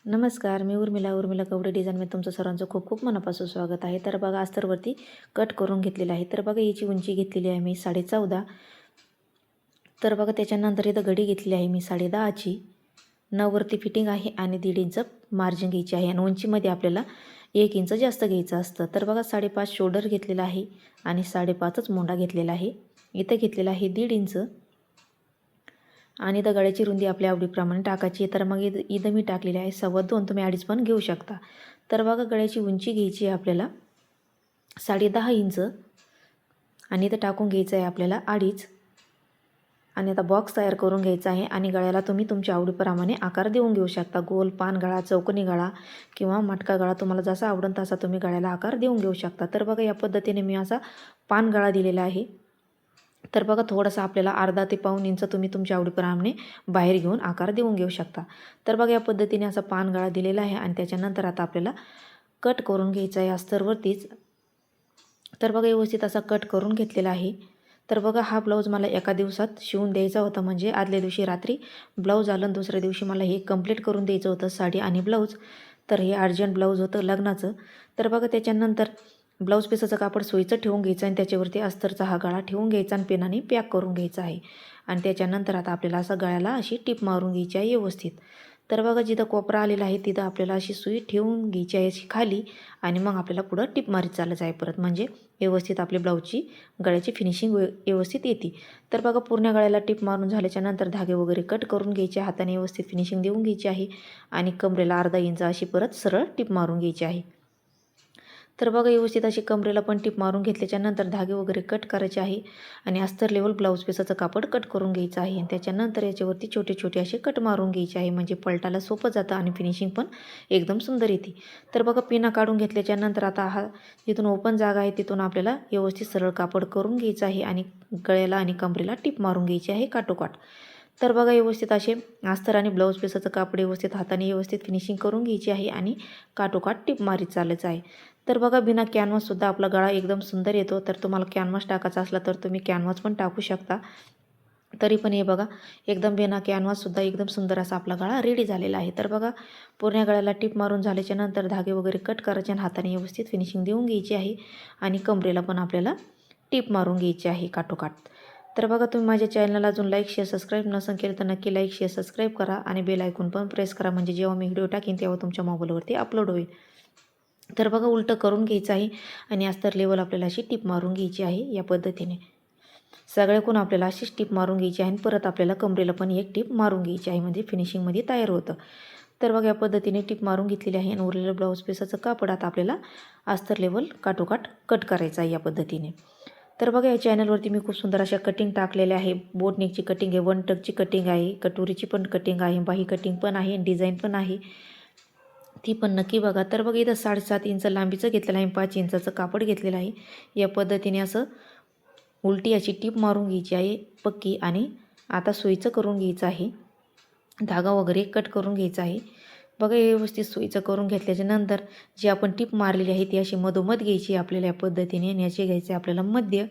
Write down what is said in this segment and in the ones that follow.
नमस्कार, मी उर्मिला कवडे डिझाईनमध्ये तुमचं सर्वांचं खूप खूप मनापासून स्वागत आहे. तर बघा अस्तरवरती कट करून घेतलेलं आहे. तर बघा याची उंची घेतलेली आहे मी 14.5. तर बघा त्याच्यानंतर इथं घडी घेतलेली आहे मी 10.5ची. 9 वरती फिटिंग आहे आणि 1.5 इंच मार्जिन घ्यायची आहे आणि उंचीमध्ये आपल्याला 1 इंच जास्त घ्यायचं असतं. तर बघा 5.5 शोल्डर घेतलेला आहे आणि 5.5च मोंडा घेतलेला आहे. इथं घेतलेला आहे 1.5 इंच आणि इथं गळ्याची रुंदी आपल्या आवडीप्रमाणे टाकायची. तर मग इथं मी टाकलेली आहे 2.25. तुम्ही 2.5 पण घेऊ शकता. तर बघा गळ्याची उंची घ्यायची आहे आपल्याला 10.5 इंच आणि इथं टाकून घ्यायचं आहे आपल्याला 2.5 आणि आता बॉक्स तयार करून घ्यायचा आहे आणि गळ्याला तुम्ही तुमच्या आवडीप्रमाणे आकार देऊन घेऊ शकता. गोल, पान गळा, चौकोनी गळा किंवा मटका गळा तुम्हाला जसा आवडेल तसा तुम्ही गळ्याला आकार देऊन घेऊ शकता. तर बघा या पद्धतीने मी असा पान गळा दिलेला आहे. तर बघा थोडासा आपल्याला अर्धा ते पाऊण इंच तुम्ही तुमच्या आवडीप्रमाणे बाहेर घेऊन आकार देऊन घेऊ शकता. तर बघा या पद्धतीने असा पान गळा दिलेला आहे आणि त्याच्यानंतर आता आपल्याला कट करून घ्यायचा आहे अस्तरवरतीच. तर बघा व्यवस्थित असा कट करून घेतलेला आहे. तर बघा हा ब्लाऊज मला एका दिवसात शिवून द्यायचा होता, म्हणजे आदल्या दिवशी रात्री ब्लाऊज आलं आणि दुसऱ्या दिवशी मला हे कंप्लीट करून द्यायचं होतं साडी आणि ब्लाऊज. तर हे अर्जंट ब्लाऊज होतं लग्नाचं. तर बघा त्याच्यानंतर ब्लाऊज पीसाचं कापड सोयीचं ठेवून घ्यायचं आणि त्याच्यावरती अस्तरचा हा गळा ठेवून घ्यायचा आणि पेनाने पॅक करून घ्यायचा आहे. आणि त्याच्यानंतर आता आपल्याला असं गळ्याला अशी टिप मारून घ्यायची आहे व्यवस्थित. तर बघा जिथं कोपरा आलेला आहे तिथं आपल्याला अशी सुई ठेवून घ्यायची आहे अशी खाली आणि मग आपल्याला पुढं टिप मारीत चालायचं आहे परत, म्हणजे व्यवस्थित आपली ब्लाऊजची गळ्याची फिनिशिंग व्यवस्थित येते. तर बघा पूर्ण गळ्याला टिप मारून झाल्याच्यानंतर धागे वगैरे कट करून घ्यायचे, हाताने व्यवस्थित फिनिशिंग देऊन घ्यायची आहे आणि कमरेला अर्धा इंच अशी परत सरळ टिप मारून घ्यायची आहे. तर बघा व्यवस्थित अशी कमरेला पण टिप मारून घेतल्याच्यानंतर धागे वगैरे कट करायचे आहे आणि अस्तर लेवल ब्लाऊज पीसाचं कापड कट करून घ्यायचं आहे आणि त्याच्यानंतर याच्यावरती छोटे छोटे असे कट मारून घ्यायचे आहे, म्हणजे पलटाला सोपं जातं आणि फिनिशिंग पण एकदम सुंदर येते. तर बघा पिना काढून घेतल्याच्यानंतर आता हा जिथून ओपन जागा आहे तिथून आपल्याला व्यवस्थित सरळ कापड करून घ्यायचं आहे आणि गळ्याला आणि कमरेला टिप मारून घ्यायची आहे काठोकाठ. तर बघा व्यवस्थित असे अस्तर आणि ब्लाऊज पीसाचं कापड व्यवस्थित हाताने व्यवस्थित फिनिशिंग करून घ्यायची आहे आणि काठोकाठ टिप मारीत चालायचं आहे. तर बघा बिना कॅनव्हाससुद्धा आपला गळा एकदम सुंदर येतो. तर तुम्हाला कॅनव्हास टाकायचा असला तर तुम्ही कॅनव्हास पण टाकू शकता. तरी पण हे बघा एकदम बिना कॅनव्हाससुद्धा एकदम सुंदर असा आपला गळा रेडी झालेला आहे. तर बघा पूर्ण गळ्याला टिप मारून झाल्याच्या नंतर धागे वगैरे कट करायचे आणि हाताने व्यवस्थित फिनिशिंग देऊन घ्यायची आहे आणि कमरेला पण आपल्याला टिप मारून घ्यायची आहे काठोकाठ. तर बघा तुम्ही माझ्या चॅनलला अजून लाईक शेअर सबस्क्राईब नसेल केलं तर नक्की लाईक शेअर सबस्क्राईब करा आणि बेल आयकॉन पण प्रेस करा, म्हणजे जेव्हा मी व्हिडिओ टाकीन तेव्हा तुमच्या मोबाईलवरती अपलोड होईल. तर बघा उलटं करून घ्यायचं आहे आणि अस्तर लेवल आपल्याला अशी टिप मारून घ्यायची आहे. या पद्धतीने सगळ्याकडून आपल्याला अशीच टिप मारून घ्यायची आहे आणि परत आपल्याला कमरेला पण एक टिप मारून घ्यायची आहे, म्हणजे फिनिशिंगमध्ये तयार होतं. तर बघा या पद्धतीने टिप मारून घेतलेली आहे आणि उरलेलं ब्लाऊज पीसाचं कापड आता आपल्याला अस्तर लेवल काठोकाठ कट करायचं आहे या पद्धतीने. तर बघा या चॅनलवरती मी खूप सुंदर अशा कटिंग टाकलेल्या आहे. बोटनेकची कटिंग आहे, वन टकची कटिंग आहे, कटोरीची पण कटिंग आहे, बाही कटिंग पण आहे, डिझाईन पण आहे, ती पण नक्की बघा. तर बघा इथं 7.5 इंच लांबीचं घेतलेलं आहे, 5 इंचाचं कापड घेतलेलं आहे. या पद्धतीने असं उलटी अशी टीप मारून घ्यायची आहे पक्की आणि आता सुईचं करून घ्यायचं आहे. धागा वगैरे कट करून घ्यायचा आहे. बघा हे व्यवस्थित सुईचं करून घेतल्याच्या नंतर जी आपण टीप मारलेली आहे ती अशी मधोमध घ्यायची आपल्याला या पद्धतीने आणि याची घ्यायची आपल्याला मध्य.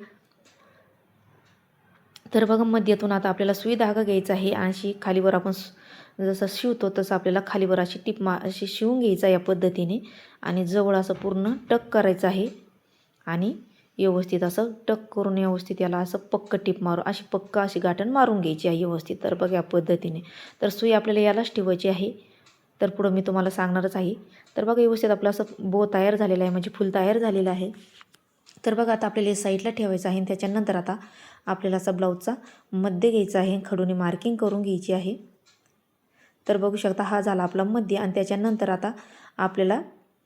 तर बघा मध्यातून आता आपल्याला सुई धागा घ्यायचा आहे आणि अशी खालीवर आपण जसं शिवतो तसं आपल्याला खालीवर अशी टिप अशी शिवून घ्यायचा या पद्धतीने आणि जवळ असं पूर्ण टक करायचं आहे आणि व्यवस्थित असं टक करून व्यवस्थित याला असं पक्क टिप मारू अशी पक्क अशी गाठण मारून घ्यायची आहे व्यवस्थित. तर बघा या पद्धतीने तर सुई आपल्याला यालाच ठेवायची आहे. तर पुढं मी तुम्हाला सांगणारच आहे. तर बघा व्यवस्थित आपलं असं बो तयार झालेलं आहे, म्हणजे फुल तयार झालेलं आहे. तर बघा आता आपल्याला साईडला ठेवायचं आहे आणि त्याच्यानंतर आता आपल्याला असा ब्लाऊजचा मध्य घ्यायचा आहे, खडूने मार्किंग करून घ्यायची आहे. तर बघू शकता हा झाला आपला मध्य आणि त्याच्यानंतर आता आपल्याला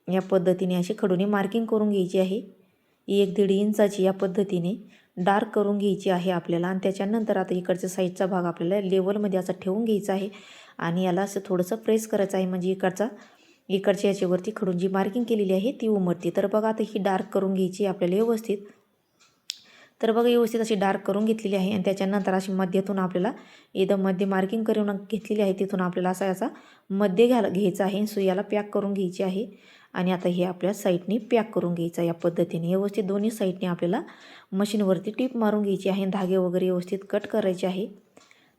या पद्धतीने अशी खडूने मार्किंग करून घ्यायची आहे. 1-1.5 इंचाची या पद्धतीने डार्क करून घ्यायची आहे आपल्याला आणि त्याच्यानंतर आता इकडच्या साईडचा भाग आपल्याला लेवलमध्ये असा ठेवून घ्यायचा आहे आणि याला असं थोडंसं प्रेस करायचं आहे, म्हणजे इकडच्या याच्यावरती खडून जी मार्किंग केलेली आहे ती उमटते. तर बघा आता ही डार्क करून घ्यायची आपल्याला व्यवस्थित. तर बघा व्यवस्थित अशी डार्क करून घेतलेली आहे आणि त्याच्यानंतर अशी मध्यातून आपल्याला इथं मध्ये मार्किंग करून घेतलेली आहे तिथून आपल्याला असा मध्य घ्यायचा आहे, सुईला पॅक करून घ्यायची आहे आणि आता हे आपल्या साईडने पॅक करून घ्यायचं या पद्धतीने व्यवस्थित दोन्ही साईडने आपल्याला मशीनवरती टीप मारून घ्यायची आहे. धागे वगैरे व्यवस्थित कट करायचे आहे.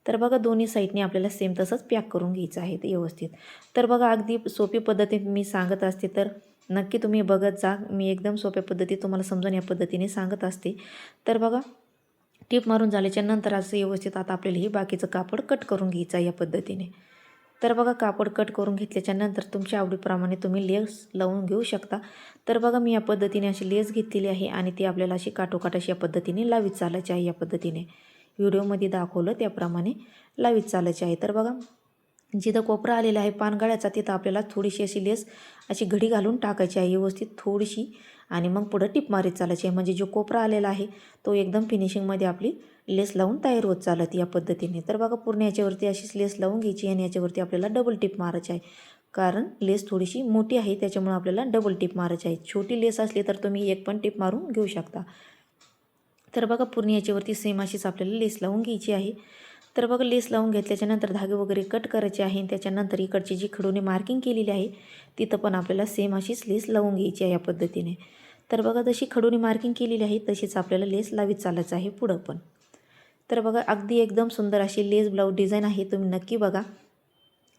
तर बघा दोन्ही साईडने आपल्याला सेम तसंच पॅक करून घ्यायचं आहे ते व्यवस्थित. तर बघा अगदी सोपी पद्धतीत मी सांगत असते, तर नक्की तुम्ही बघत जा. मी एकदम सोप्या पद्धतीत तुम्हाला समजून या पद्धतीने सांगत असते. तर बघा टीप मारून झाल्याच्या नंतर असं व्यवस्थित आता आपल्याला हे बाकीचं कापड कट करून घ्यायचं आहे या पद्धतीने. तर बघा कापड कट करून घेतल्याच्या नंतर तुमच्या आवडीप्रमाणे तुम्ही लेस लावून घेऊ शकता. तर बघा मी या पद्धतीने अशी लेस घेतलेली आहे आणि ती आपल्याला अशी काठोकाठ अशी या पद्धतीने लावीत चालायची आहे. या पद्धतीने व्हिडिओमध्ये दाखवलं त्याप्रमाणे लावीत चालायची आहे. तर बघा जिथं कोपरा आलेला आहे पानगळ्याचा तिथं आपल्याला थोडीशी अशी लेस अशी घडी घालून टाकायची आहे व्यवस्थित थोडीशी, आणि मग पुढं टिप मारीत चालायची आहे. म्हणजे जो कोपरा आलेला आहे तो एकदम फिनिशिंगमध्ये आपली लेस लावून तयार होत चालत या पद्धतीने. तर बघा पूर्ण याच्यावरती अशीच लेस लावून घ्यायची आणि याच्यावरती आपल्याला डबल टिप मारायची आहे. कारण लेस थोडीशी मोठी आहे त्याच्यामुळे आपल्याला डबल टिप मारायची आहे. छोटी लेस असली तर तुम्ही एक पण टिप मारून घेऊ शकता. तर बघा पूर्ण याच्यावरती सेम अशीच आपल्याला लेस लावून घ्यायची आहे. तर बघा लेस लावून घेतल्याच्यानंतर धागे वगैरे कट करायचे आहे. त्याच्यानंतर इकडची जी खडूने मार्किंग केलेली आहे तिथं पण आपल्याला सेम अशीच लेस लावून घ्यायची आहे या पद्धतीने. तर बघा जशी खडूने मार्किंग केलेली आहे तशीच आपल्याला लेस लावीत चालायचं आहे पुढं पण. तर बघा अगदी एकदम सुंदर अशी लेस ब्लाऊज डिझाईन आहे, तुम्ही नक्की बघा.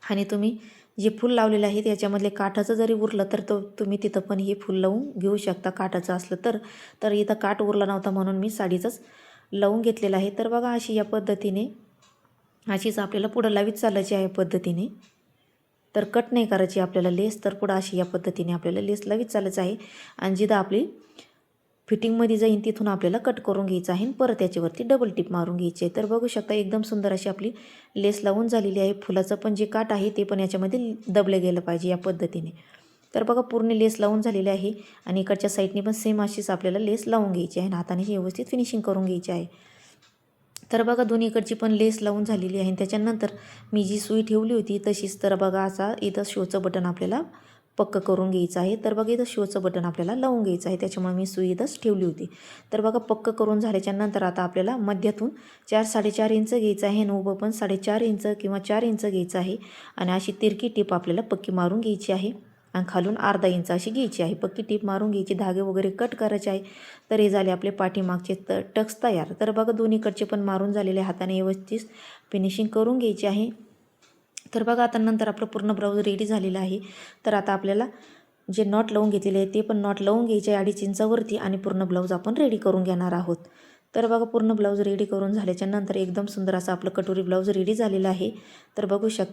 आणि तुम्ही जे फूल लावलेलं आहे त्याच्यामधले काठाचं जरी उरलं तर तुम्ही तिथं पण हे फूल लावून घेऊ शकता काठाचं असलं तर इथं काठ उरला नव्हता म्हणून मी साडीचंच लावून घेतलेलं आहे. तर बघा अशी या पद्धतीने अशीच आपल्याला पुढं लावीत चालायची आहे पद्धतीने. तर कट नाही करायची आपल्याला लेस, तर पुढं अशी या पद्धतीने आपल्याला लेस लावीत चालायचं आहे. आणि जिथं आपली फिटिंगमध्ये जाईन तिथून आपल्याला कट करून घ्यायचं आहे. परत याच्यावरती डबल टिप मारून घ्यायची आहे. तर बघू शकता एकदम सुंदर अशी आपली लेस लावून झालेली आहे. फुलाचं पण जे काठ आहे ते पण याच्यामध्ये दबले गेलं पाहिजे या पद्धतीने. तर बघा पूर्ण लेस लावून झालेली आहे आणि इकडच्या साईडने पण सेम अशीच आपल्याला लेस लावून घ्यायची आहे आणि हाताने व्यवस्थित फिनिशिंग करून घ्यायची आहे. तर बघा दोन्हीकडची पण लेस लावून झालेली आहे. त्याच्यानंतर मी जी सुई ठेवली होती तशीच, तर बघा असा इथं शोचं बटन आपल्याला पक्क करून घ्यायचं आहे. तर बघा इथं शोचं बटन आपल्याला लावून घ्यायचं आहे, त्याच्यामुळे मी सुई इथंच ठेवली होती. तर बघा पक्क करून झाल्याच्या नंतर आता आपल्याला मध्यातून 4-4.5 इंच घ्यायचं आहे आणि उभं पण 4.5 इंच किंवा 4 इंच घ्यायचं आहे. आणि अशी तिरकी टीप आपल्याला पक्की मारून घ्यायची आहे आणि खालून अर्धा इंच अशी घ्यायची आहे. पक्की टीप मारून घ्यायची, धागे वगैरे कट करायचे आहे. तर हे झाले आपले पाठीमागचे टक्स तयार. तर बघा दोन्हीकडचे पण मारून झालेले हाताने व्यवस्थित फिनिशिंग करून घ्यायची आहे. तर बघा आता नंतर आपलं पूर्ण ब्लाऊज रेडी झालेलं आहे. तर आता आपल्याला जे नॉट लावून घेतलेले आहे ते पण नॉट लावून घ्यायचे 2.5 इंचावरती आणि पूर्ण ब्लाऊज आपण रेडी करून घेणार आहोत. तर बघा पूर्ण ब्लाऊज रेडी करून झाल्याच्या नंतर एकदम सुंदर असं आपलं कटोरी ब्लाऊज रेडी झालेलं आहे. तर बघू शकता